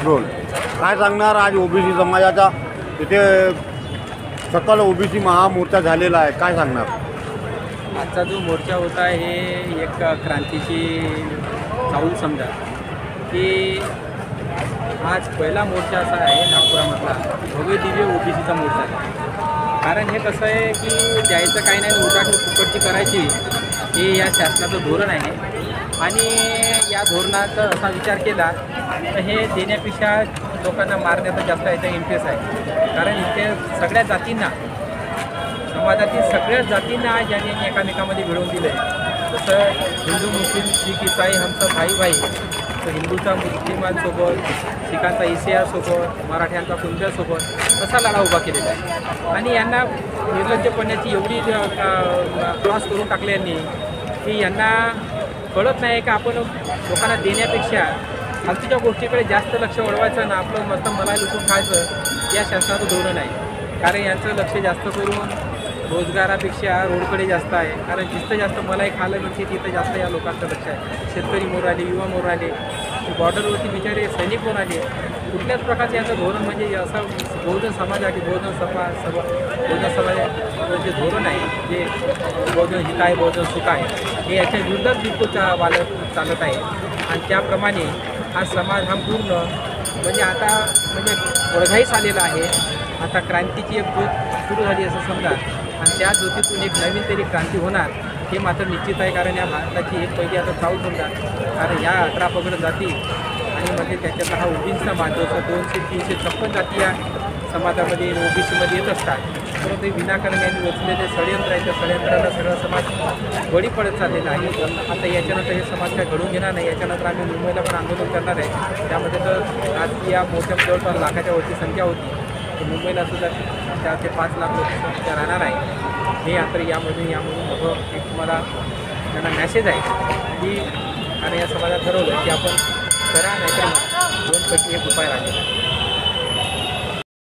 Role काय सांगणार आज ओबीसी समाजाचा तिथे सकल ओबीसी महामोर्चा झालेला आहे, काय सांगणार? आजचा जो मोर्चा होता हे एक क्रांतीची चाहूल समजा की आज पहिला मोर्चा असा आहे नागपुरामधला भव्य दिव्य ओबीसीचा मोर्चा आहे. कारण हे कसं आहे की द्यायचं काही नाही उठाठ फुकटची करायची हे या शासनाचं धोरण आहे. आणि या धोरणाचा असा विचार केला तर हे देण्यापेक्षा लोकांना मारण्याचा जास्त याचा इंटरेस्ट आहे. कारण इथे सगळ्या जातींना समाजातील सगळ्याच जातींना ज्यांनी एकामेकामध्ये मिळवून दिलं आहे. जसं हिंदू मुस्लिम शीख इसाई हमचा भाई तर हिंदूचा मुस्लिमांसोबत, शिखांचा ईसायासोबत, मराठ्यांचा कुंब्यासोबत असा लढा उभा केलेला आहे. आणि यांना निर्लज्जपणाची एवढी क्रॉस करून टाकले यांनी की यांना कळत नाही का आपण लोकांना देण्यापेक्षा फालतूच्या गोष्टीकडे जास्त लक्ष वळवायचं ना आपलं मस्त मला लुटून खायचं या शासनाचं धोरण आहे. कारण यांचं लक्ष जास्त करून रोजगारापेक्षा रोडकडे जास्त आहे. कारण जिथं जास्त मलाई खायला मिळते तिथं जास्त या लोकांचं लक्ष आहे. शेतकरी मोर आले, युवा मोर आले, बॉर्डरवरती बिचारे सैनिक मोर आले. कुठल्याच प्रकारचं यांचं धोरण म्हणजे असं बहुजन समाजासाठी बहुजन समाजाचं जे धोरण आहे जे बहुजन हित आहे बहुजन सुख आहे हे याच्या विरुद्धात बिलकुल चालत आहे. आणि त्याप्रमाणे हा समाज हा पूर्ण म्हणजे आता म्हणजे वडघाईस आलेला आहे. आता क्रांतीची एक ज्योत सुरू झाली असं समजा आणि त्या ज्योतीतून एक नवीन तरी क्रांती होणार हे मात्र निश्चित आहे. कारण या भारताची एक पहिली आता चालू समजा कारण ह्या 18 पगड जाती आणि म्हणजे त्याच्यातला हा ओबीसीचा बांधवचा 200-356 जाती या समाजामध्ये ओबीसीमध्ये येत असतात. परंतु विनाकारण यांनी रचलेले षडयंत्र आहे त्या षडयंत्राला सगळा समाज बळी पडत चाललेला आहे. आता याच्यानंतर हे समाज काय घडून घेणार नाही. याच्यानंतर आम्ही मुंबईला पण आंदोलन करणार आहे. त्यामध्ये तर आज या मोठ्या जवळपास लाखाच्या वरची संख्या होती तर मुंबईला सुद्धा 4 ते 5 लाख लोकसंख्या राहणार आहे. हे आता यामधून मोठं एक तुम्हाला त्यांना मॅसेज आहे की आणि या समाजात ठरवलं की आपण करा नाहीतर 2 पैकी 1 उपाय राहिलेला.